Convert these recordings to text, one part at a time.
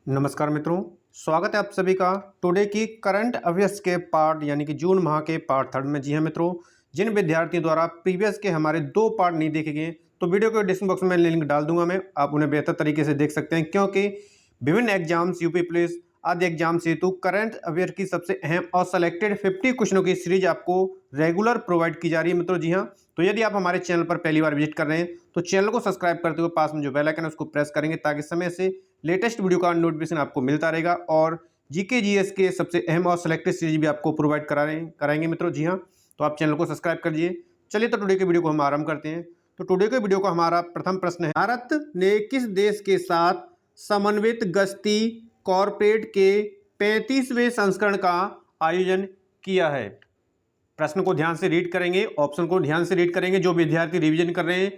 नमस्कार मित्रों, स्वागत है आप सभी का टुडे की करंट अफेयर्स के पार्ट यानी कि जून माह के पार्ट थर्ड में। जी हाँ मित्रों, जिन विद्यार्थियों द्वारा प्रीवियस के हमारे 2 पार्ट नहीं देखे गए तो वीडियो को डिस्क्रिप्शन बॉक्स में लिंक डाल दूंगा मैं, आप उन्हें बेहतर तरीके से देख सकते हैं क्योंकि विभिन्न एग्जाम्स यूपी पुलिस आदि एग्जाम हेतु करंट अफेयर की सबसे अहम और सेलेक्टेड 50 क्वेश्चनों की सीरीज आपको रेगुलर प्रोवाइड की जा रही है मित्रों। जी हाँ, तो यदि आप हमारे चैनल पर पहली बार विजिट कर रहे हैं तो चैनल को सब्सक्राइब करते हुए पास में जो बेल आइकन है उसको प्रेस करेंगे ताकि समय से लेटेस्ट वीडियो का नोटिफिकेशन आपको मिलता रहेगा और जीके जीएस के सबसे अहम और सिलेक्टेड सीरीज भी आपको प्रोवाइड कराएंगे मित्रों। जी हाँ, तो आप चैनल को सब्सक्राइब कर लीजिए। चलिए तो टुडे के वीडियो को हम आरंभ करते हैं। तो टुडे के वीडियो का हमारा प्रथम प्रश्न है, भारत ने किस देश के साथ समन्वित गश्ती कॉर्पोरेट के 35वें संस्करण का आयोजन किया है? प्रश्न को ध्यान से रीड करेंगे, ऑप्शन को ध्यान से रीड करेंगे। जो विद्यार्थी रिवीजन कर रहे हैं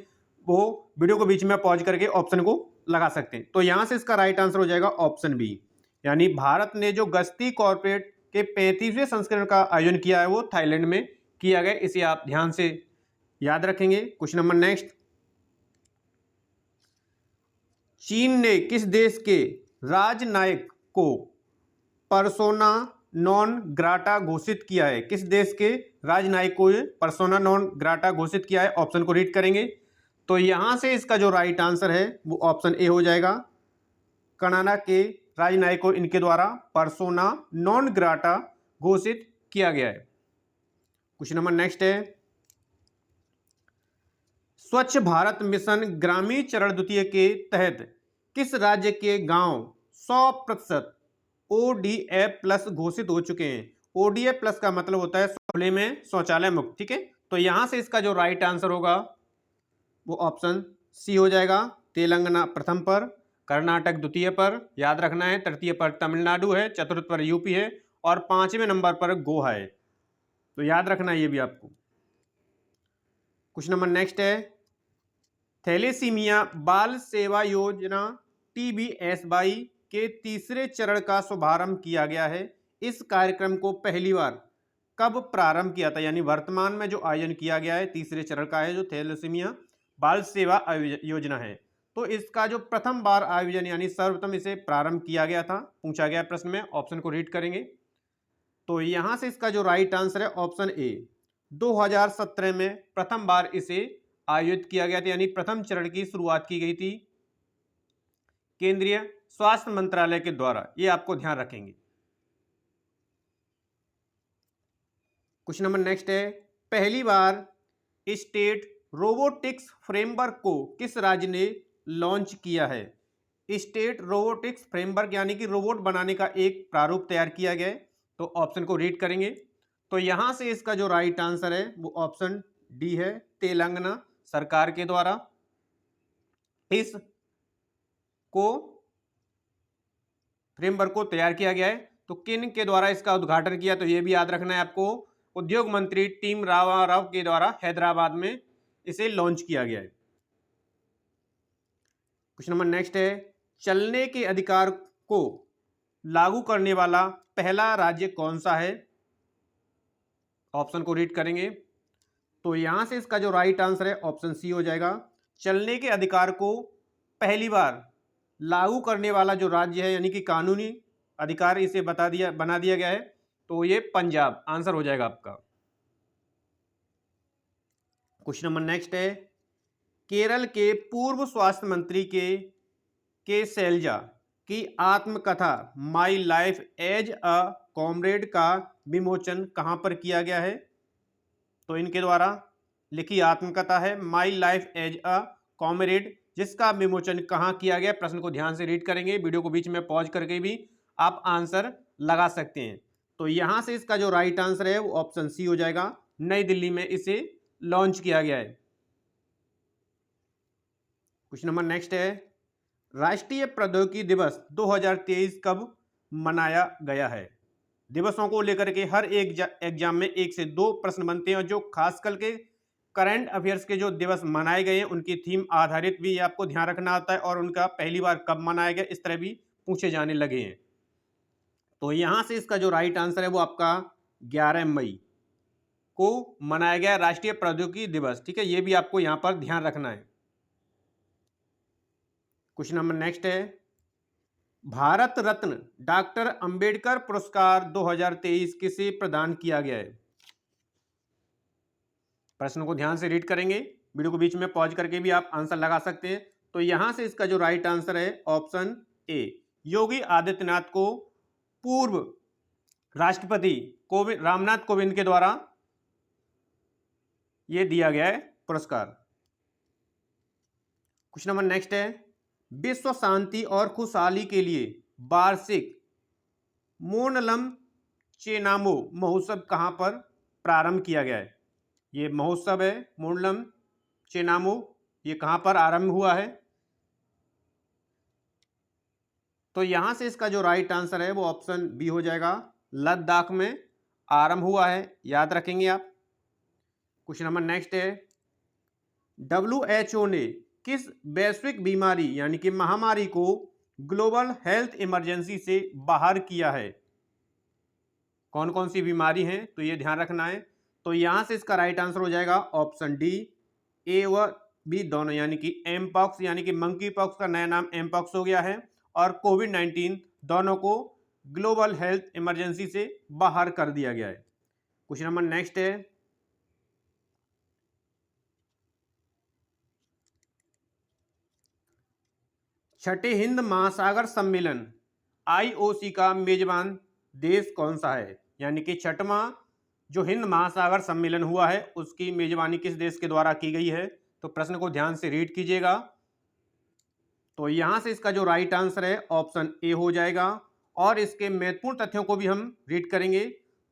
वो वीडियो को बीच में पॉज करके ऑप्शन को लगा सकते हैं। तो यहां से इसका राइट आंसर हो जाएगा ऑप्शन बी, यानी भारत ने जो गश्ती कॉर्पोरेट के 35वें संस्करण का आयोजन किया है वो थाईलैंड में किया गया। इसे आप ध्यान से याद रखेंगे। क्वेश्चन नंबर नेक्स्ट, चीन ने किस देश के राजनायक को पर्सोना नॉन ग्राटा घोषित किया है? किस देश के राजनायक को पर्सोना नॉन ग्राटा घोषित किया है? ऑप्शन को रीड करेंगे तो यहां से इसका जो राइट आंसर है वो ऑप्शन ए हो जाएगा। कनाडा के राजनायक को इनके द्वारा पर्सोना नॉन ग्राटा घोषित किया गया है। क्वेश्चन नंबर नेक्स्ट है, स्वच्छ भारत मिशन ग्रामीण चरण द्वितीय के तहत किस राज्य के गांव 100% ओडीएफ प्लस घोषित हो चुके हैं? ओडीएफ प्लस का मतलब होता है खुले में शौचालय मुक्त। ठीक है, तो यहां से इसका जो राइट आंसर होगा वो ऑप्शन सी हो जाएगा। तेलंगाना प्रथम पर, कर्नाटक द्वितीय पर, याद रखना है, तृतीय पर तमिलनाडु है, चतुर्थ पर यूपी है और 5वें नंबर पर गोवा है। तो याद रखना ये भी आपको। क्वेश्चन नंबर नेक्स्ट है, थैलेसीमिया बाल सेवा योजना TBSY के तीसरे चरण का शुभारंभ किया गया है। इस कार्यक्रम को पहली बार कब प्रारंभ किया था? यानी वर्तमान में जो आयोजन किया गया है तीसरे चरण का है जो थैलेसीमिया बाल सेवा योजना है। तो इसका जो प्रथम बार आयोजन यानी सर्वप्रथम इसे प्रारंभ किया गया था, पूछा गया प्रश्न में। ऑप्शन को रीड करेंगे तो यहां से इसका जो राइट आंसर है ऑप्शन ए, 2017 में प्रथम बार इसे आयोजित किया गया था, यानी प्रथम चरण की शुरुआत की गई थी केंद्रीय स्वास्थ्य मंत्रालय के द्वारा। ये आपको ध्यान रखेंगे। क्वेश्चन नंबर नेक्स्ट है, पहली बार स्टेट रोबोटिक्स फ्रेमवर्क को किस राज्य ने लॉन्च किया है? स्टेट रोबोटिक्स फ्रेमवर्क यानी कि रोबोट बनाने का एक प्रारूप तैयार किया गया है। तो ऑप्शन को रीड करेंगे तो यहां से इसका जो राइट आंसर है वो ऑप्शन डी है। तेलंगाना सरकार के द्वारा इस को फ्रेमवर्क को तैयार किया गया है। तो किन के द्वारा इसका उद्घाटन किया? तो यह भी याद रखना है आपको, उद्योग मंत्री टीम रामाराव के द्वारा हैदराबाद में इसे लॉन्च किया गया है। क्वेश्चन नंबर नेक्स्ट है, चलने के अधिकार को लागू करने वाला पहला राज्य कौन सा है? ऑप्शन को रीड करेंगे तो यहां से इसका जो राइट आंसर है ऑप्शन सी हो जाएगा। चलने के अधिकार को पहली बार लागू करने वाला जो राज्य है यानी कि कानूनी अधिकार इसे बना दिया गया है तो ये पंजाब आंसर हो जाएगा आपका। क्वेश्चन नंबर नेक्स्ट है, केरल के पूर्व स्वास्थ्य मंत्री के शैलजा की आत्मकथा my life as a comrade का विमोचन कहां पर किया गया है? तो इनके द्वारा लिखी आत्मकथा है my life as a comrade, जिसका विमोचन कहां किया गया? प्रश्न को ध्यान से रीड करेंगे, वीडियो को बीच में पॉज करके भी आप आंसर लगा सकते हैं। तो यहां से इसका जो राइट आंसर है वो ऑप्शन सी हो जाएगा। नई दिल्ली में इसे लॉन्च किया गया है। क्वेश्चन नंबर नेक्स्ट है, राष्ट्रीय प्रौद्योगिकी दिवस 2023 कब मनाया गया है? दिवसों को लेकर के हर एक एग्जाम में 1 से 2 प्रश्न बनते हैं और जो खास करके करंट अफेयर्स के जो दिवस मनाए गए हैं उनकी थीम आधारित भी आपको ध्यान रखना होता है और उनका पहली बार कब मनाया गया इस तरह भी पूछे जाने लगे हैं। तो यहां से इसका जो राइट आंसर है वो आपका 11 मई को मनाया गया राष्ट्रीय प्रौद्योगिकी दिवस। ठीक है, ये भी आपको यहां पर ध्यान रखना है। क्वेश्चन नंबर नेक्स्ट है, भारत रत्न डॉक्टर अंबेडकर पुरस्कार 2023 किसे प्रदान किया गया है? प्रश्न को ध्यान से रीड करेंगे, वीडियो को बीच में पॉज करके भी आप आंसर लगा सकते हैं। तो यहां से इसका जो राइट आंसर है ऑप्शन ए, योगी आदित्यनाथ को पूर्व राष्ट्रपति रामनाथ कोविंद के द्वारा यह दिया गया है पुरस्कार। क्वेश्चन नंबर नेक्स्ट है, विश्व शांति और खुशहाली के लिए वार्षिक मोनलम चेनामो महोत्सव कहां पर प्रारंभ किया गया है? ये महोत्सव है मोनलम चेनामो, ये कहां पर आरंभ हुआ है? तो यहां से इसका जो राइट आंसर है वो ऑप्शन बी हो जाएगा, लद्दाख में आरंभ हुआ है, याद रखेंगे आप। क्वेश्चन नंबर नेक्स्ट है, WHO ने किस वैश्विक बीमारी यानी कि महामारी को ग्लोबल हेल्थ इमरजेंसी से बाहर किया है? कौन कौन सी बीमारी है तो ये ध्यान रखना है। तो यहां से इसका राइट आंसर हो जाएगा ऑप्शन डी, ए व बी दोनों, यानी कि एमपॉक्स यानी कि मंकी पॉक्स का नया नाम एमपॉक्स हो गया है, और कोविड-19 दोनों को ग्लोबल हेल्थ इमरजेंसी से बाहर कर दिया गया है। क्वेश्चन नंबर नेक्स्ट है, छठे हिंद महासागर सम्मेलन IOC का मेजबान देश कौन सा है? यानी कि छठवां जो हिंद महासागर सम्मेलन हुआ है उसकी मेजबानी किस देश के द्वारा की गई है? तो प्रश्न को ध्यान से रीड कीजिएगा। तो यहां से इसका जो राइट आंसर है ऑप्शन ए हो जाएगा, और इसके महत्वपूर्ण तथ्यों को भी हम रीड करेंगे।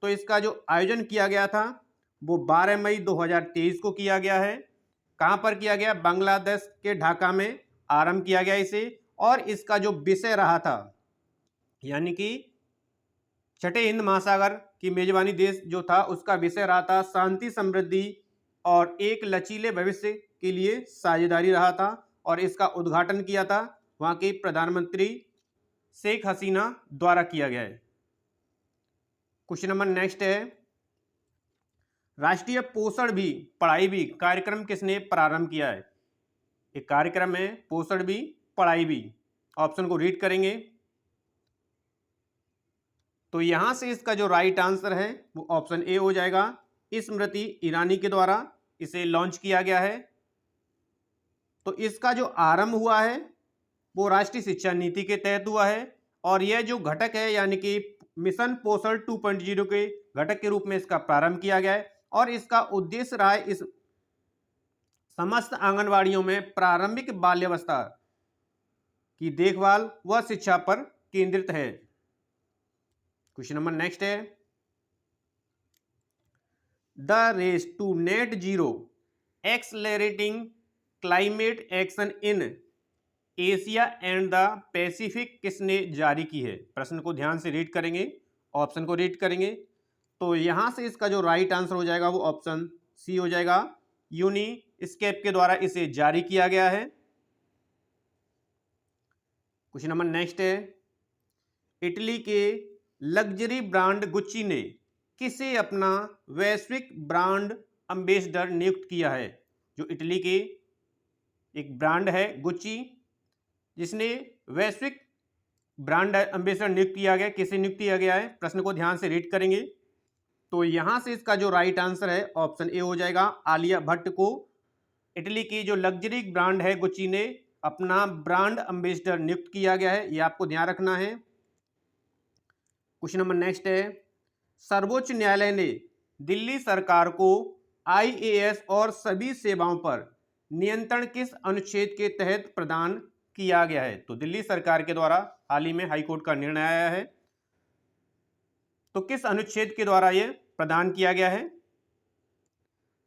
तो इसका जो आयोजन किया गया था वो 12 मई 2023 को किया गया है। कहां पर किया गया? बांग्लादेश के ढाका में आरंभ किया गया इसे, और इसका जो विषय रहा था यानी कि छठे हिंद महासागर की मेजबानी देश जो था उसका विषय रहा था शांति, समृद्धि और एक लचीले भविष्य के लिए साझेदारी रहा था, और इसका उद्घाटन किया था वहां के प्रधानमंत्री शेख हसीना द्वारा किया गया है। क्वेश्चन नंबर नेक्स्ट है, राष्ट्रीय पोषण भी पढ़ाई भी कार्यक्रम किसने प्रारंभ किया है? एक कार्यक्रम है पोषण भी पढ़ाई भी, ऑप्शन को रीड करेंगे। तो यहां से इसका जो राइट आंसर है वो ऑप्शन ए हो जाएगा, स्मृति ईरानी के द्वारा इसे लॉन्च किया गया है। तो इसका जो आरंभ हुआ है वो राष्ट्रीय शिक्षा नीति के तहत हुआ है, और यह जो घटक है यानी कि मिशन पोषण 2.0 के घटक के रूप में इसका प्रारंभ किया गया है, और इसका उद्देश्य रहा है इस समस्त आंगनवाड़ियों में प्रारंभिक बाल्यावस्था की देखभाल व शिक्षा पर केंद्रित है। क्वेश्चन नंबर नेक्स्ट है, the race to net zero accelerating climate action in Asia and the Pacific किसने जारी की है? प्रश्न को ध्यान से रीड करेंगे, ऑप्शन को रीड करेंगे। तो यहां से इसका जो राइट आंसर हो जाएगा वो ऑप्शन सी हो जाएगा, यूनिस्केप के द्वारा इसे जारी किया गया है। क्वेश्चन नंबर नेक्स्ट है, इटली के लग्जरी ब्रांड गुच्ची ने किसे अपना वैश्विक ब्रांड एम्बेसडर नियुक्त किया है? जो इटली के एक ब्रांड है गुच्ची, जिसने वैश्विक ब्रांड एम्बेसडर नियुक्त किया गया, किसे नियुक्त किया गया है? प्रश्न को ध्यान से रीड करेंगे। तो यहां से इसका जो राइट आंसर है ऑप्शन ए हो जाएगा, आलिया भट्ट को इटली की जो लग्जरी ब्रांड है गुच्ची ने अपना ब्रांड एम्बेसडर नियुक्त किया गया है, ये आपको ध्यान रखना है। क्वेश्चन नंबर नेक्स्ट है, सर्वोच्च न्यायालय ने दिल्ली सरकार को IAS और सभी सेवाओं पर नियंत्रण किस अनुच्छेद के तहत प्रदान किया गया है? तो दिल्ली सरकार के द्वारा हाल ही में हाईकोर्ट का निर्णय आया है, तो किस अनुच्छेद के द्वारा यह प्रदान किया गया है?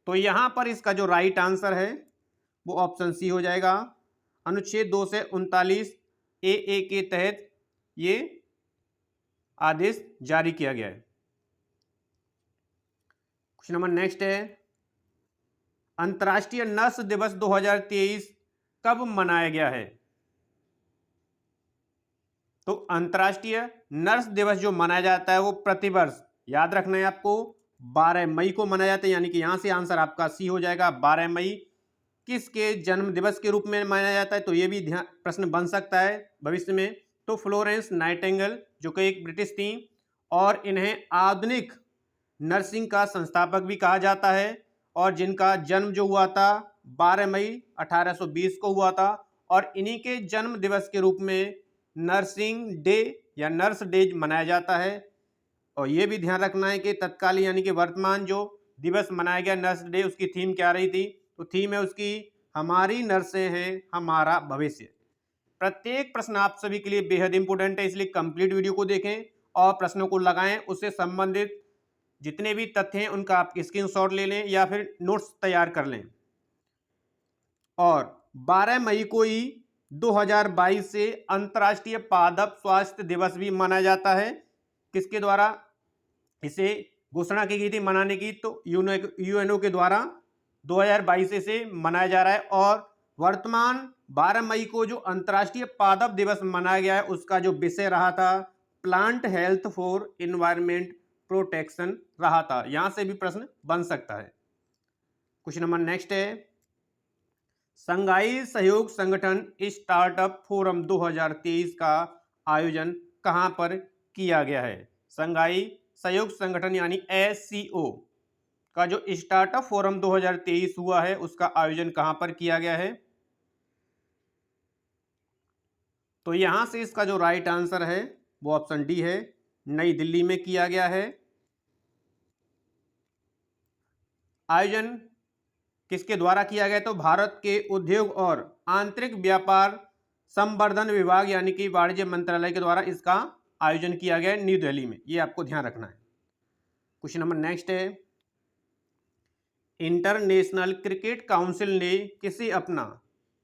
तो यहां पर इसका जो राइट आंसर है वो ऑप्शन सी हो जाएगा, अनुच्छेद 239 AA के तहत ये आदेश जारी किया गया है। क्वेश्चन नंबर नेक्स्ट है, अंतर्राष्ट्रीय नर्स दिवस 2023 कब मनाया गया है? तो अंतर्राष्ट्रीय नर्स दिवस जो मनाया जाता है वो प्रतिवर्ष, याद रखना है आपको, 12 मई को मनाया जाता है, यानी कि यहां से आंसर आपका सी हो जाएगा। 12 मई किसके जन्म दिवस के रूप में मनाया जाता है? तो ये भी ध्यान प्रश्न बन सकता है भविष्य में। तो फ्लोरेंस नाइटिंगेल जो कि एक ब्रिटिश थी, और इन्हें आधुनिक नर्सिंग का संस्थापक भी कहा जाता है, और जिनका जन्म जो हुआ था 12 मई 1820 को हुआ था। और इन्हीं के जन्म दिवस के रूप में नर्सिंग डे या नर्स डे मनाया जाता है। और ये भी ध्यान रखना है कि तत्कालीन यानी कि वर्तमान जो दिवस मनाया गया नर्स डे, उसकी थीम क्या रही थी? तो थीम है उसकी हमारी नर्सें हैं हमारा भविष्य। प्रत्येक प्रश्न आप सभी के लिए बेहद इंपॉर्टेंट है, इसलिए कंप्लीट वीडियो को देखें और प्रश्नों को लगाएं। उससे संबंधित जितने भी तथ्य हैं उनका आप स्क्रीनशॉट ले लें या फिर नोट्स तैयार कर लें। और 12 मई को ही 2022 से अंतर्राष्ट्रीय पादप स्वास्थ्य दिवस भी मनाया जाता है। किसके द्वारा इसे घोषणा की गई थी मनाने की? तो यूएनओ के द्वारा 2022 से मनाया जा रहा है। और वर्तमान 12 मई को जो अंतर्राष्ट्रीय पादप दिवस मनाया गया है उसका जो विषय रहा था plant health for environment protection रहा था। यहां से भी प्रश्न बन सकता है। क्वेश्चन नंबर नेक्स्ट है, संघाई सहयोग संगठन स्टार्टअप फोरम 2023 का आयोजन कहां पर किया गया है? संघाई सहयोग संगठन यानी SCO का जो स्टार्टअप फोरम 2023 हुआ है उसका आयोजन कहां पर किया गया है? तो यहां से इसका जो राइट आंसर है वो ऑप्शन डी है, नई दिल्ली में किया गया है। आयोजन किसके द्वारा किया गया? तो भारत के उद्योग और आंतरिक व्यापार संवर्धन विभाग यानी कि वाणिज्य मंत्रालय के द्वारा इसका आयोजन किया गया है न्यू दिल्ली में। ये आपको ध्यान रखना है। क्वेश्चन नंबर नेक्स्ट है, इंटरनेशनल क्रिकेट काउंसिल ने किसे अपना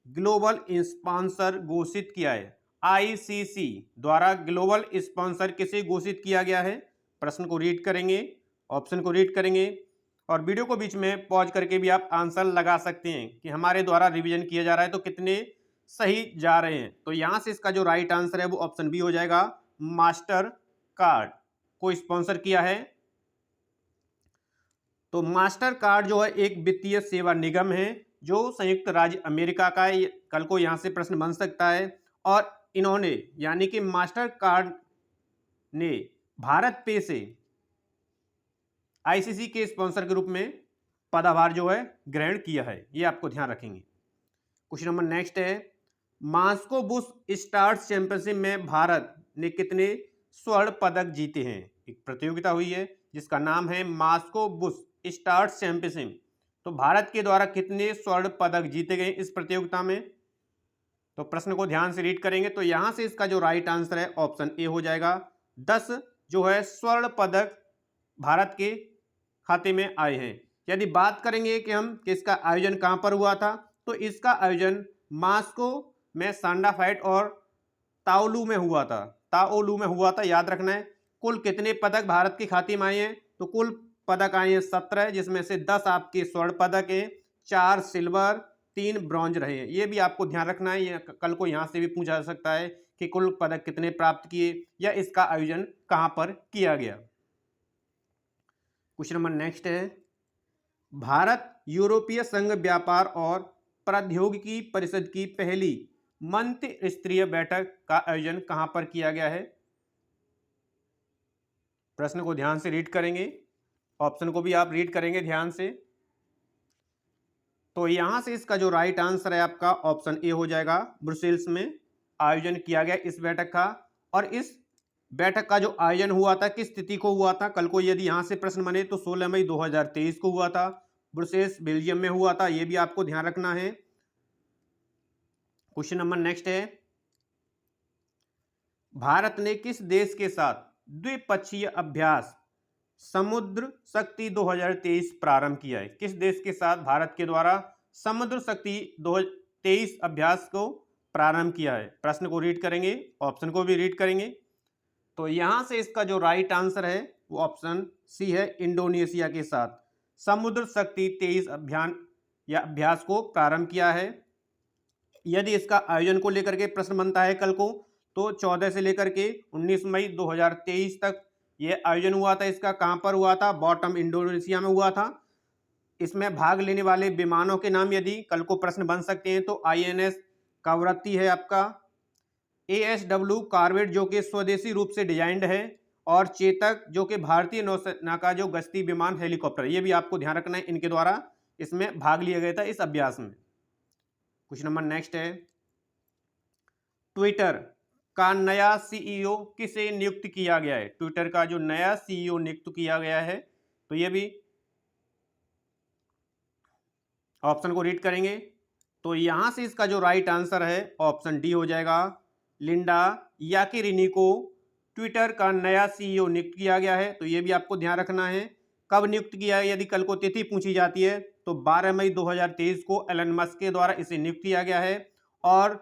ग्लोबल स्पॉन्सर घोषित किया है? ICC द्वारा ग्लोबल स्पॉन्सर किसे घोषित किया गया है? प्रश्न को रीड करेंगे, ऑप्शन को रीड करेंगे और वीडियो को बीच में पॉज करके भी आप आंसर लगा सकते हैं कि हमारे द्वारा रिवीजन किया जा रहा है तो कितने सही जा रहे हैं। तो यहां से इसका जो राइट आंसर है वो ऑप्शन बी हो जाएगा, मास्टर कार्ड को स्पॉन्सर किया है। तो मास्टर कार्ड जो है एक वित्तीय सेवा निगम है जो संयुक्त राज्य अमेरिका का है। कल को यहां से प्रश्न बन सकता है। और इन्होंने यानी कि मास्टर कार्ड ने भारत पे से ICC के स्पॉन्सर के रूप में पदभार जो है ग्रहण किया है। ये आपको ध्यान रखेंगे। क्वेश्चन नंबर नेक्स्ट है, मास्को बुश स्टार्स चैंपियनशिप में भारत ने कितने स्वर्ण पदक जीते हैं? एक प्रतियोगिता हुई है जिसका नाम है मास्को बुश स्टार्स चैंपियनशिप। तो भारत के द्वारा कितने स्वर्ण पदक जीते गए इस प्रतियोगिता में? तो प्रश्न को ध्यान से रीड करेंगे तो यहां से इसका जो राइट आंसर है ऑप्शन ए हो जाएगा। 10 जो है स्वर्ण पदक भारत के खाते में आए हैं। यदि बात करेंगे कि हम किसका आयोजन कहां पर हुआ था, तो इसका आयोजन मास्को में सांडा फाइट और ताओलू में हुआ था। ताओलू में हुआ था, याद रखना है। कुल कितने पदक भारत के खाते में आए हैं? तो कुल पदक आए हैं 17, जिसमें से 10 आपके स्वर्ण पदक हैं, 4 सिल्वर, 3 ब्रॉन्ज रहे हैं। ये भी आपको ध्यान रखना है। ये कल को यहां से भी पूछा जा सकता है कि कुल पदक कितने प्राप्त किए या इसका आयोजन कहां पर किया गया। क्वेश्चन नंबर नेक्स्ट है, भारत यूरोपीय संघ व्यापार और प्रौद्योगिकी परिषद की पहली मंत्री स्तरीय बैठक का आयोजन कहां पर किया गया है? प्रश्न को ध्यान से रीड करेंगे, ऑप्शन को भी आप रीड करेंगे ध्यान से। तो यहां से इसका जो राइट आंसर है आपका ऑप्शन ए हो जाएगा, ब्रुसेल्स में आयोजन किया गया इस बैठक का। और इस बैठक का जो आयोजन हुआ था किस तिथि को हुआ था? कल को यदि यहां से प्रश्न बने तो 16 मई 2023 को हुआ था, ब्रुसेल्स बेल्जियम में हुआ था। यह भी आपको ध्यान रखना है। क्वेश्चन नंबर नेक्स्ट है, भारत ने किस देश के साथ द्विपक्षीय अभ्यास समुद्र शक्ति 2023 प्रारंभ किया है? किस देश के साथ भारत के द्वारा समुद्र शक्ति 2023 अभ्यास को प्रारंभ किया है? प्रश्न को रीड करेंगे, ऑप्शन को भी रीड करेंगे। तो यहां से इसका जो राइट आंसर है वो ऑप्शन सी है, इंडोनेशिया के साथ समुद्र शक्ति 23 अभियान या अभ्यास को प्रारंभ किया है। यदि इसका आयोजन को लेकर के प्रश्न बनता है कल को, तो 14 से लेकर के 19 मई 2023 तक यह आयोजन हुआ था। इसका कहां पर हुआ था? बॉटम इंडोनेशिया में हुआ था। इसमें भाग लेने वाले विमानों के नाम यदि कल को प्रश्न बन सकते हैं तो INS कावरत्ती है आपका, ASW कॉर्वेट जो कि स्वदेशी रूप से डिजाइंड है, और चेतक जो कि भारतीय नौसेना का जो गश्ती विमान हेलीकॉप्टर, ये भी आपको ध्यान रखना है, इनके द्वारा इसमें भाग लिया गया था इस अभ्यास में। क्वेश्चन नंबर नेक्स्ट है, ट्विटर का नया सीईओ किसे नियुक्त किया गया है? ट्विटर का जो नया सीईओ नियुक्त किया गया है, तो ये भी ऑप्शन को रीड करेंगे तो यहां से इसका जो राइट आंसर है ऑप्शन डी हो जाएगा। लिंडा याकिरिनी को ट्विटर का नया सीईओ नियुक्त किया गया है। तो ये भी आपको ध्यान रखना है कब नियुक्त किया है। यदि कल को तिथि पूछी जाती है तो 12 मई 2023 को एलन मस्क के द्वारा इसे नियुक्त किया गया है। और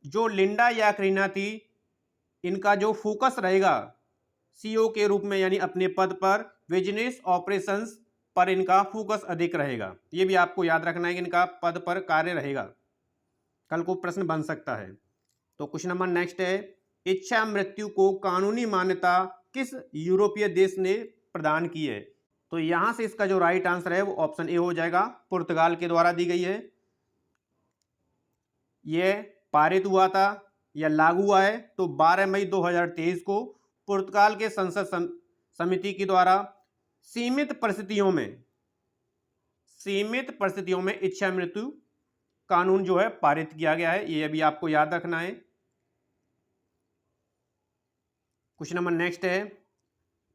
जो लिंडा याकिरिना थी, इनका जो फोकस रहेगा सीईओ के रूप में, यानी अपने पद पर बिजनेस ऑपरेशंस पर इनका फोकस अधिक रहेगा। ये भी आपको याद रखना है कि इनका पद पर कार्य रहेगा, कल को प्रश्न बन सकता है। तो क्वेश्चन नंबर नेक्स्ट है, इच्छा मृत्यु को कानूनी मान्यता किस यूरोपीय देश ने प्रदान की है? तो यहां से इसका जो राइट आंसर है वो ऑप्शन ए हो जाएगा, पुर्तगाल के द्वारा दी गई है। यह पारित हुआ था या लागू हुआ है तो 12 मई 2023 को पुर्तगाल के संसद समिति के द्वारा सीमित परिस्थितियों में इच्छा मृत्यु कानून जो है पारित किया गया है। ये भी आपको याद रखना है। क्वेश्चन नंबर नेक्स्ट है,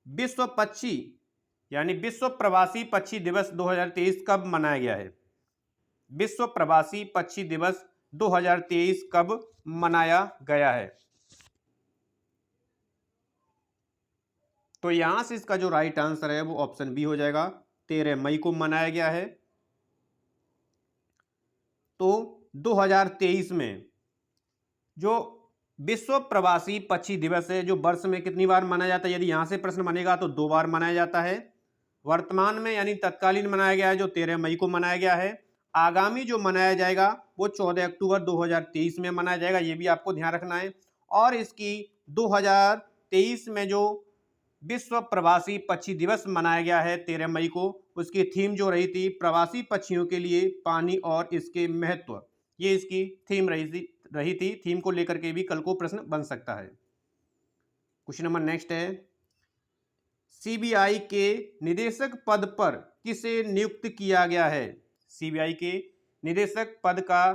विश्व पक्षी यानी विश्व प्रवासी पक्षी दिवस 2023 कब मनाया गया है? विश्व प्रवासी पक्षी दिवस 2023 कब मनाया गया है? तो यहां से इसका जो राइट आंसर है वो ऑप्शन बी हो जाएगा, 13 मई को मनाया गया है। तो 2023 में जो विश्व प्रवासी पक्षी दिवस है, जो वर्ष में कितनी बार मनाया जाता है? यदि यहां से प्रश्न बनेगा तो 2 बार मनाया जाता है। वर्तमान में यानी तत्कालीन मनाया गया है जो 13 मई को मनाया गया है। आगामी जो मनाया जाएगा वो 14 अक्टूबर 2023 में मनाया जाएगा, ये भी आपको ध्यान रखना है। और इसकी 2023 में जो विश्व प्रवासी पक्षी दिवस मनाया गया है 13 मई को, उसकी थीम जो रही थी प्रवासी पक्षियों के लिए पानी और इसके महत्व, ये इसकी थीम रही थी। थीम को लेकर के भी कल को प्रश्न बन सकता है। क्वेश्चन नंबर नेक्स्ट है, सीबीआई के निदेशक पद पर किसे नियुक्त किया गया है? सीबीआई के निदेशक पद का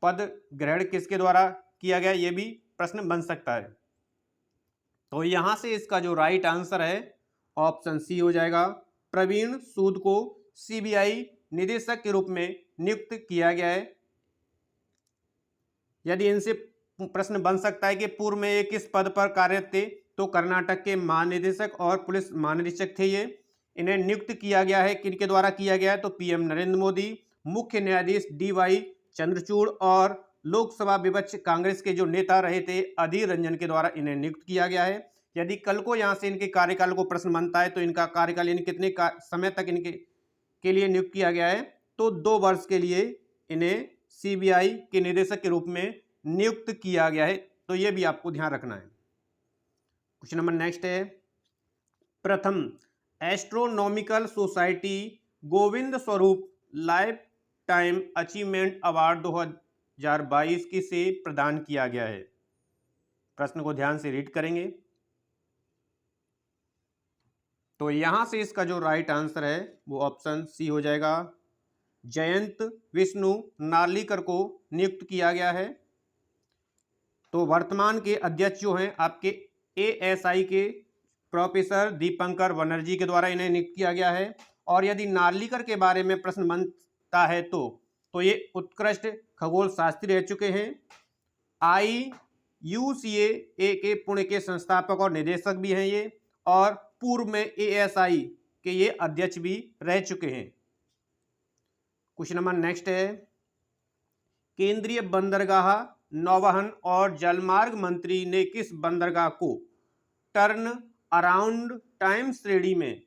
पद ग्रहण किसके द्वारा किया गया, यह भी प्रश्न बन सकता है। तो यहां से इसका जो राइट आंसर है ऑप्शन सी हो जाएगा, प्रवीण सूद को सीबीआई निदेशक के रूप में नियुक्त किया गया है। यदि इनसे प्रश्न बन सकता है कि पूर्व में ये किस पद पर कार्यरत थे, तो कर्नाटक के महानिदेशक और पुलिस महानिरीक्षक थे ये। इन्हें नियुक्त किया गया है, किनके द्वारा किया गया है? तो पीएम नरेंद्र मोदी, मुख्य न्यायाधीश डीवाई चंद्रचूड़ और लोकसभा विपक्ष कांग्रेस के जो नेता रहे थे अधीर रंजन के द्वारा इन्हें नियुक्त किया गया है। यदि कल को यहाँ से इनके कार्यकाल को प्रश्न बनता है तो इनका कार्यकाल यानी कितने समय तक इनके के लिए नियुक्त किया गया है? तो 2 वर्ष के लिए इन्हें सीबीआई के निदेशक के रूप में नियुक्त किया गया है। तो यह भी आपको ध्यान रखना है। क्वेश्चन नंबर नेक्स्ट है, प्रथम astronomical society Govind Swarup life time achievement award 2022 किसे प्रदान किया गया है? प्रश्न को ध्यान से रीड करेंगे तो यहां से इसका जो राइट आंसर है वो ऑप्शन सी हो जाएगा, जयंत विष्णु नार्लिकर को नियुक्त किया गया है। तो वर्तमान के अध्यक्ष जो हैं आपके एएसआई के प्रोफेसर दीपंकर बनर्जी के द्वारा इन्हें नियुक्त किया गया है। और यदि नार्लिकर के बारे में प्रश्न बनता है तो ये उत्कृष्ट खगोल शास्त्री रह चुके हैं। IUCAA के पुणे के संस्थापक और निदेशक भी हैं ये, और पूर्व में एएसआई के ये अध्यक्ष भी रह चुके हैं। क्वेश्चन नंबर नेक्स्ट है, केंद्रीय बंदरगाह नौवहन और जलमार्ग मंत्री ने किस बंदरगाह को टर्न अराउंड टाइम श्रेणी में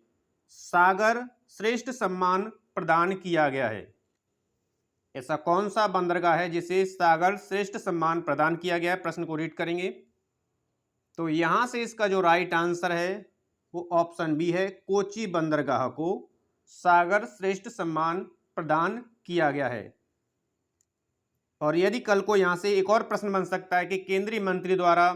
सागर श्रेष्ठ सम्मान प्रदान किया गया है? ऐसा कौन सा बंदरगाह है जिसे सागर श्रेष्ठ सम्मान प्रदान किया गया है? प्रश्न को रीड करेंगे तो यहां से इसका जो राइट आंसर है वो ऑप्शन बी है, कोची बंदरगाह को सागर श्रेष्ठ सम्मान प्रदान किया गया है। और यदि कल को यहाँ से एक और प्रश्न बन सकता है कि केंद्रीय मंत्री द्वारा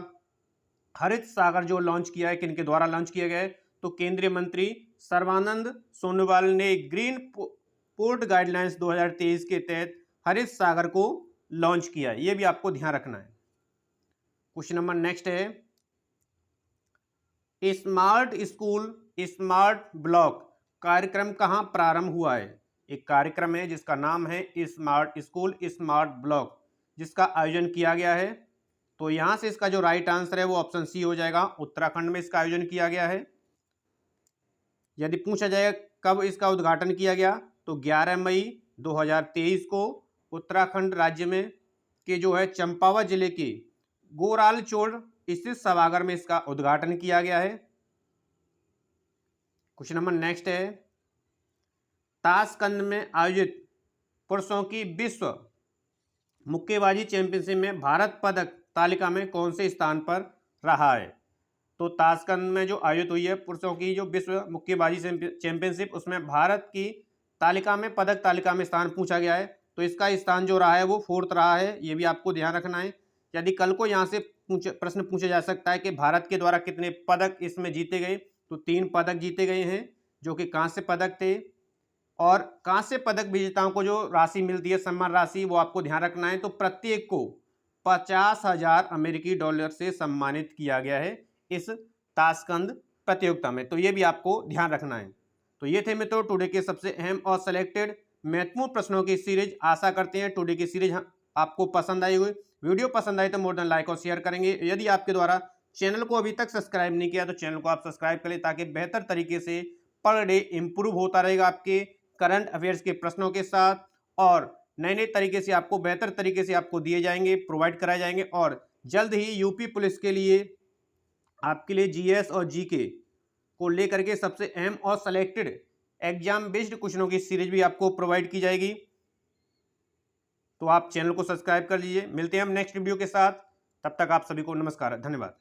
हरित सागर जो लॉन्च किया है, किनके द्वारा लॉन्च किया गया है, तो केंद्रीय मंत्री सर्बानंद सोनोवाल ने ग्रीन पोर्ट गाइडलाइंस 2023 के तहत हरित सागर को लॉन्च किया है। ये भी आपको ध्यान रखना है। क्वेश्चन नंबर नेक्स्ट है, स्मार्ट स्कूल स्मार्ट ब्लॉक कार्यक्रम कहाँ प्रारंभ हुआ है? एक कार्यक्रम है जिसका नाम है स्मार्ट स्कूल स्मार्ट ब्लॉक, जिसका आयोजन किया गया है। तो यहां से इसका जो राइट आंसर है वो ऑप्शन सी हो जाएगा। उत्तराखंड में इसका आयोजन किया गया है। यदि पूछा जाए कब इसका उद्घाटन किया गया, तो 11 मई 2023 को उत्तराखंड राज्य में के जो है चंपावत जिले के गोरालचोड़ स्थित सभागार में इसका उद्घाटन किया गया है। क्वेश्चन नंबर नेक्स्ट है, ताशकंद में आयोजित पुरुषों की विश्व मुक्केबाजी चैंपियनशिप में भारत पदक तालिका में कौन से स्थान पर रहा है? तो ताशकंद में जो आयोजित हुई है पुरुषों की जो विश्व मुक्केबाजी चैंपियनशिप, उसमें भारत की तालिका में पदक तालिका में स्थान पूछा गया है। तो इसका स्थान जो रहा है वो 4th रहा है। ये भी आपको ध्यान रखना है। यदि कल को यहाँ से प्रश्न पूछा जा सकता है कि भारत के द्वारा कितने पदक इसमें जीते गए, तो 3 पदक जीते गए हैं जो कि कांस्य पदक थे। और कांस्य पदक विजेताओं को जो राशि मिलती है, सम्मान राशि, वो आपको ध्यान रखना है। तो प्रत्येक को 50,000 अमेरिकी डॉलर से सम्मानित किया गया है इस ताशकंद प्रतियोगिता में। तो ये भी आपको ध्यान रखना है। तो ये थे मित्रों टुडे के सबसे अहम और सिलेक्टेड महत्वपूर्ण प्रश्नों की सीरीज। आशा करते हैं टुडे की सीरीज आपको पसंद आई हुई। वीडियो पसंद आई तो मोर देन लाइक और शेयर करेंगे। यदि आपके द्वारा चैनल को अभी तक सब्सक्राइब नहीं किया तो चैनल को आप सब्सक्राइब करें, ताकि बेहतर तरीके से पर डे इंप्रूव होता रहेगा आपके करंट अफेयर्स के प्रश्नों के साथ, और नए नए तरीके से आपको बेहतर तरीके से आपको दिए जाएंगे, प्रोवाइड कराए जाएंगे। और जल्द ही यूपी पुलिस के लिए आपके लिए जीएस और जीके को लेकर के सबसे अहम और सिलेक्टेड एग्जाम बेस्ड क्वेश्चनों की सीरीज भी आपको प्रोवाइड की जाएगी। तो आप चैनल को सब्सक्राइब कर लीजिए। मिलते हैं हम नेक्स्ट वीडियो के साथ। तब तक आप सभी को नमस्कार, धन्यवाद।